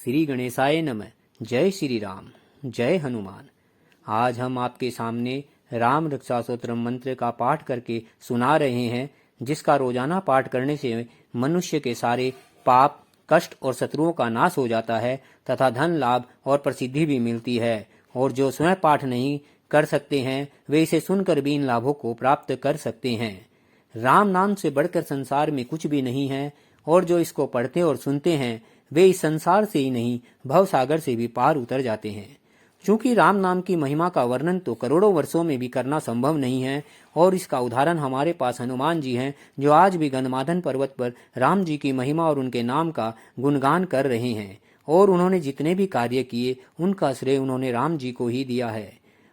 श्री गणेशाय नमः। जय श्री राम, जय हनुमान। आज हम आपके सामने राम रक्षा स्तोत्रम मंत्र का पाठ करके सुना रहे हैं, जिसका रोजाना पाठ करने से मनुष्य के सारे पाप, कष्ट और शत्रुओं का नाश हो जाता है तथा धन, लाभ और प्रसिद्धि भी मिलती है। और जो स्वयं पाठ नहीं कर सकते हैं, वे इसे सुनकर भी इन लाभों को प्राप्त कर सकते हैं। राम नाम से बढ़कर संसार में कुछ भी नहीं है, और जो इसको पढ़ते और सुनते हैं वे इस संसार से ही नहीं, भव सागर से भी पार उतर जाते हैं। चूंकि राम नाम की महिमा का वर्णन तो करोड़ों वर्षों में भी करना संभव नहीं है, और इसका उदाहरण हमारे पास हनुमान जी हैं, जो आज भी गंधमादन पर्वत पर राम जी की महिमा और उनके नाम का गुणगान कर रहे हैं। और उन्होंने जितने भी कार्य किए उनका श्रेय उन्होंने राम जी को ही दिया है।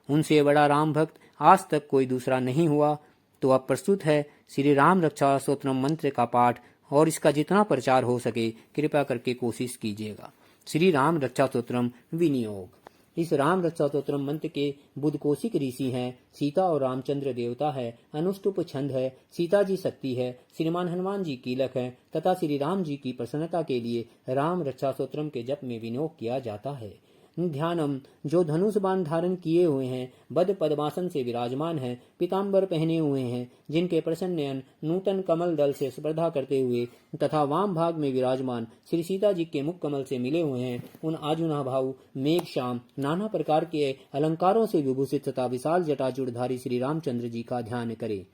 उनसे बड़ा राम भक्त आज तक कोई दूसरा नहीं हुआ। तो अब प्रस्तुत है श्री राम रक्षा स्तोत्रम मंत्र का पाठ, और इसका जितना प्रचार हो सके कृपया करके कोशिश कीजिएगा। श्री राम रक्षा स्तोत्रम विनियोग। इस राम रक्षा स्तोत्रम मंत्र के बुद्ध कौशिक ऋषि हैं, सीता और रामचंद्र देवता है, अनुष्टुप छंद है, सीता जी शक्ति है, श्रीमान हनुमान जी कीलक है तथा श्री राम जी की प्रसन्नता के लिए राम रक्षा स्तोत्रम के जप में विनियोग किया जाता है। ध्यानम, जो धनुष बाण धारण किए हुए हैं, बद पद्मासन से विराजमान है, पीताम्बर पहने हुए हैं, जिनके प्रसन्न नयन नूतन कमल दल से स्पर्धा करते हुए तथा वाम भाग में विराजमान श्री सीता जी के मुख कमल से मिले हुए हैं, उन आजुना भाऊ मेघ श्याम नाना प्रकार के अलंकारों से विभूषित तथा विशाल जटाजूड़धारी श्री रामचंद्र जी का ध्यान करें।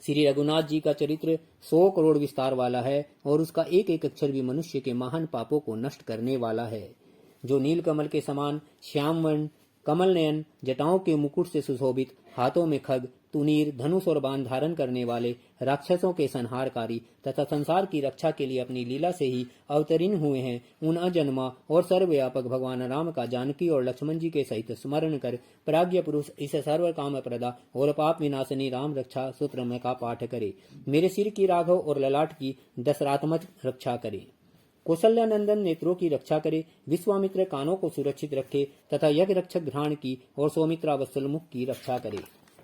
श्री रघुनाथ जी का चरित्र 100 करोड़ विस्तार वाला है, और उसका एक एक अक्षर भी मनुष्य के महान पापों को नष्ट करने वाला है। जो नील कमल के समान श्याम वर्ण, कमल नयन, जटाओं के मुकुट से सुशोभित, हाथों में खग, तुनीर, धनुष और बाण धारण करने वाले, राक्षसों के संहारकारी तथा संसार की रक्षा के लिए अपनी लीला से ही अवतीर्ण हुए हैं, उन अजन्मा और सर्वव्यापक भगवान राम का जानकी और लक्ष्मण जी के सहित स्मरण कर प्राज्ञ पुरुष इस सर्व काम प्रदा और पाप विनाशनी राम रक्षा स्तोत्रम का पाठ करे। मेरे सिर की, राघव और ललाट की दशरात्मक रक्षा करे। कौशल्यानंदन नेत्रों की रक्षा करे, विश्वामित्र कानों को सुरक्षित रखे तथा यज्ञ रक्षक घ्राण की और सौमित्रा वत्सल मुख की रक्षा करे।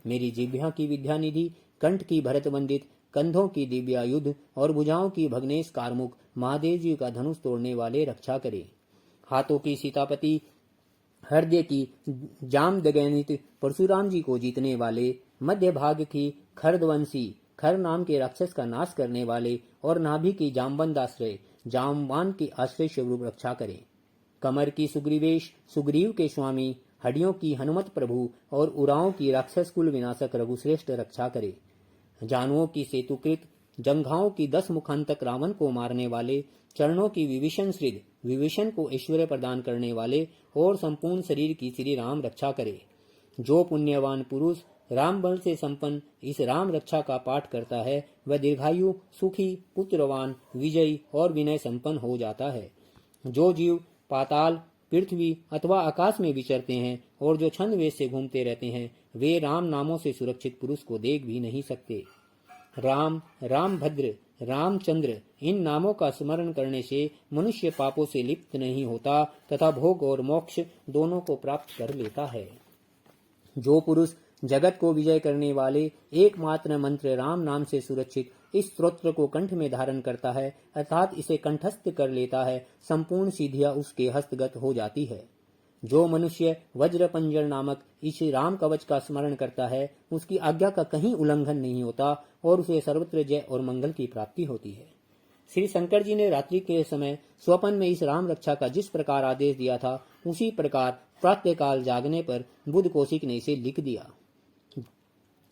मेरी जिह्वा की विद्यानिधि, कंठ की भरत वंदित, कंधों की दिव्यायुध और भुजाओं की भग्नेश कारमुक महादेव जी का धनुष तोड़ने वाले रक्षा करे। हाथों की सीतापति, हृदय की जामदग्नित परशुराम जी को जीतने वाले, मध्य भाग की खरदवंशी, खर नाम के राक्षस का नाश करने वाले, और नाभि की जामवंदाश्रय, जामवान की आश्रय स्वरूप रक्षा करे। कमर की सुग्रीवेश, सुग्रीव के स्वामी, हड्डियों की हनुमत प्रभु और उराओं की राक्षस कुल विनाशक रघुश्रेष्ठ रक्षा करे। जानुओं की सेतुकृत, जंघाओं की 10 मुखांतक रावण को मारने वाले, चरणों की विभीषण श्रीद, विभीषण को ऐश्वर्य प्रदान करने वाले, और संपूर्ण शरीर की श्री राम रक्षा करे। जो पुण्यवान पुरुष राम बल से संपन्न इस राम रक्षा का पाठ करता है, वह दीर्घायु, सुखी, पुत्रवान, विजयी और विनय संपन्न हो जाता है। जो जीव पाताल, पृथ्वी अथवा आकाश में विचरते हैं और जो छंद वेश से घूमते रहते हैं, वे राम नामों से सुरक्षित पुरुष को देख भी नहीं सकते। राम, रामभद्र, रामचंद्र इन नामों का स्मरण करने से मनुष्य पापों से लिप्त नहीं होता तथा भोग और मोक्ष दोनों को प्राप्त कर लेता है। जो पुरुष जगत को विजय करने वाले एकमात्र मंत्र राम नाम से सुरक्षित इस स्तोत्र को कंठ में धारण करता है, अर्थात इसे कंठस्थ कर लेता है, संपूर्ण सिद्धियां उसके हस्तगत हो जाती है। जो मनुष्य वज्र पंजर नामक इस राम कवच का स्मरण करता है, उसकी आज्ञा का कहीं उल्लंघन नहीं होता और उसे सर्वत्र जय और मंगल की प्राप्ति होती है। श्री शंकर जी ने रात्रि के समय स्वप्न में इस राम रक्षा का जिस प्रकार आदेश दिया था, उसी प्रकार प्रातःकाल जागने पर बुद्ध कौशिक ने इसे लिख दिया।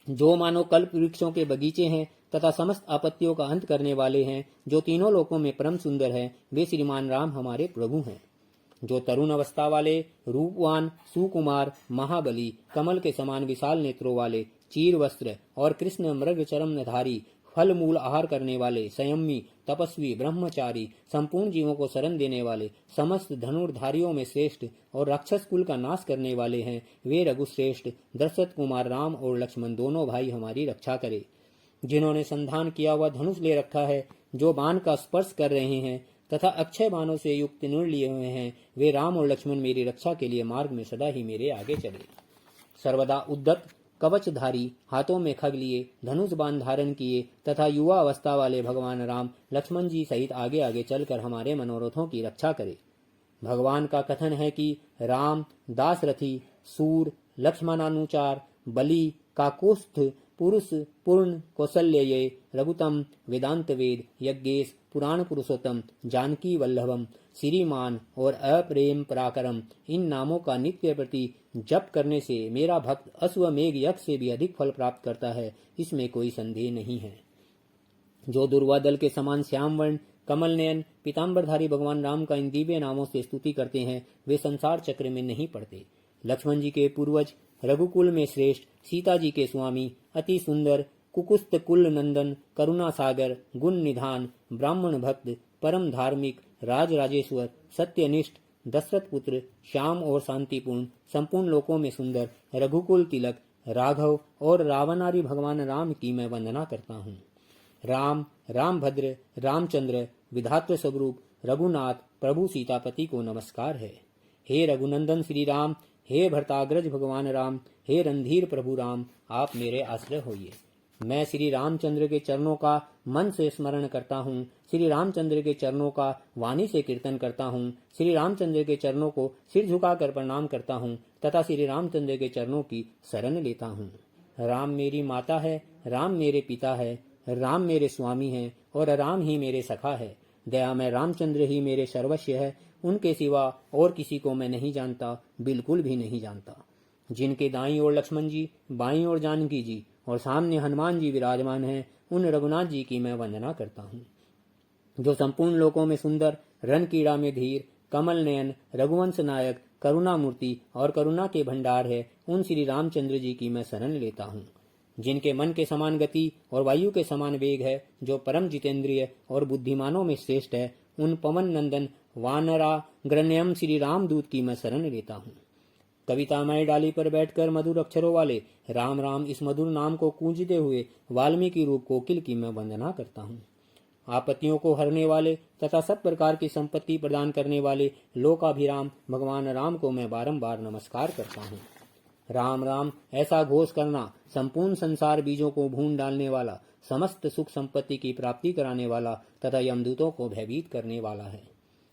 जो मानो कल्प वृक्षों के बगीचे हैं तथा समस्त आपत्तियों का अंत करने वाले हैं, जो तीनों लोकों में परम सुंदर है, वे श्रीमान राम हमारे प्रभु हैं। जो तरुण अवस्था वाले, रूपवान, सुकुमार, महाबली, कमल के समान विशाल नेत्रों वाले, चीर वस्त्र और कृष्ण मृग चरमधारी, फल मूल आहार करने वाले, संयमी, तपस्वी, ब्रह्मचारी, संपूर्ण जीवों को शरण देने वाले, समस्त धनुर्धारियों में श्रेष्ठ और राक्षस कुल का नाश करने वाले हैं, वे रघुश्रेष्ठ दशरथ कुमार राम और लक्ष्मण दोनों भाई हमारी रक्षा करे। जिन्होंने संधान किया हुआ धनुष ले रखा है, जो बाण का स्पर्श कर रहे हैं तथा अक्षय बाणों से युक्त निर्णय लिए हुए हैं, वे राम और लक्ष्मण मेरी रक्षा के लिए मार्ग में सदा ही मेरे आगे चले। सर्वदा उद्दत कवचधारी, हाथों में खग लिए, धनुष बाण धारण किए तथा युवा अवस्था वाले भगवान राम लक्ष्मण जी सहित आगे आगे चलकर हमारे मनोरथों की रक्षा करे। भगवान का कथन है कि राम दासरथी सूर लक्ष्मणानुचार बलि काकुस्थ पुरुष पूर्ण कौशल्य ये रघुतम वेदांत वेद यज्ञेश पुराण पुरुषोत्तम जानकी वल्लभम श्रीमान और अप्रेम पराक्रम इन नामों का नित्य प्रति जप करने से मेरा भक्त अश्वमेघ यज्ञ से भी अधिक फल प्राप्त करता है, इसमें कोई संदेह नहीं है। जो दुर्वादल के समान श्याम वर्ण कमल नयन पीताम्बरधारी भगवान राम का इन दिव्य नामों से स्तुति करते हैं, वे संसार चक्र में नहीं पड़ते। लक्ष्मण जी के पूर्वज, रघुकुल में श्रेष्ठ, सीता जी के स्वामी, अति सुंदर, कुकुस्त कुल नंदन, करुणा सागर, गुण निधान, ब्राह्मण भक्त, परम धार्मिक, राज राजेश्वर, सत्यनिष्ठ, दशरथ पुत्र, श्याम और शांतिपूर्ण, संपूर्ण लोकों में सुंदर, रघुकुल तिलक, राघव और रावणारी भगवान राम की मैं वंदना करता हूँ। राम, रामभद्र, रामचंद्र, विधात्र स्वरूप रघुनाथ प्रभु सीतापति को नमस्कार है। हे रघुनंदन श्री राम, हे भरताग्रज भगवान राम, हे रणधीर प्रभु राम, आप मेरे आश्रय होइए। मैं श्री रामचंद्र के चरणों का मन से स्मरण करता हूँ, श्री रामचंद्र के चरणों का वाणी से कीर्तन करता हूँ, श्री रामचंद्र के चरणों को सिर झुकाकर प्रणाम करता हूँ तथा श्री रामचंद्र के चरणों की शरण लेता हूँ। राम मेरी माता है, राम मेरे पिता है, राम मेरे स्वामी है और राम ही मेरे सखा है। दया में रामचंद्र ही मेरे सर्वस्व है, उनके सिवा और किसी को मैं नहीं जानता, बिल्कुल भी नहीं जानता। जिनके दाईं ओर लक्ष्मण जी, बाईं ओर जानकी जी और सामने हनुमान जी विराजमान हैं, उन रघुनाथ जी की मैं वंदना करता हूँ। जो संपूर्ण लोकों में सुंदर, रणकीड़ा में धीर, कमल नयन, रघुवंश नायक, करुणा मूर्ति और करुणा के भंडार है, उन श्री रामचंद्र जी की मैं शरण लेता हूँ। जिनके मन के समान गति और वायु के समान वेग है, जो परम जितेंद्रिय और बुद्धिमानों में श्रेष्ठ है, उन पवन नंदन वानराग्रण्यम श्री रामदूत की मैं शरण लेता हूँ। कवितामय डाली पर बैठकर मधुर अक्षरों वाले राम राम इस मधुर नाम को गूंजते हुए वाल्मीकि रूप कोकिल की मैं वंदना करता हूँ। आपत्तियों को हरने वाले तथा सब प्रकार की संपत्ति प्रदान करने वाले लोकाभिराम भगवान राम को मैं बारंबार नमस्कार करता हूँ। राम राम ऐसा घोष करना संपूर्ण संसार बीजों को भून डालने वाला, समस्त सुख संपत्ति की प्राप्ति कराने वाला तथा यमदूतों को भयभीत करने वाला है।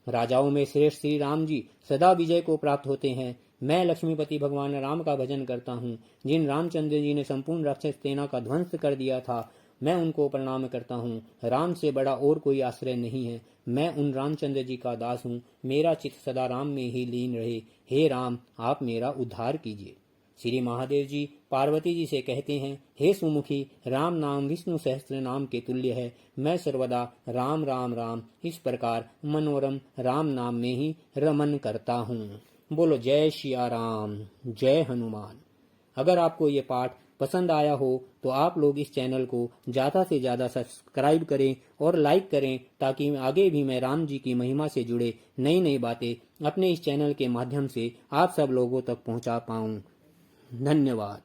राजाओं में श्रेष्ठ श्री राम जी सदा विजय को प्राप्त होते हैं। मैं लक्ष्मीपति भगवान राम का भजन करता हूँ। जिन रामचंद्र जी ने संपूर्ण राक्षस सेना का ध्वंस कर दिया था, मैं उनको प्रणाम करता हूँ। राम से बड़ा और कोई आश्रय नहीं है। मैं उन रामचंद्र जी का दास हूँ। मेरा चित्त सदा राम में ही लीन रहे। हे राम, आप मेरा उद्धार कीजिए। श्री महादेव जी पार्वती जी से कहते हैं, हे सुमुखी, राम नाम विष्णु सहस्त्र नाम के तुल्य है। मैं सर्वदा राम राम राम इस प्रकार मनोरम राम नाम में ही रमन करता हूँ। बोलो जय श्री राम, जय हनुमान। अगर आपको ये पाठ पसंद आया हो तो आप लोग इस चैनल को ज्यादा से ज्यादा सब्सक्राइब करें और लाइक करें, ताकि आगे भी मैं राम जी की महिमा से जुड़े नई नई बातें अपने इस चैनल के माध्यम से आप सब लोगों तक पहुंचा पाऊं। धन्यवाद।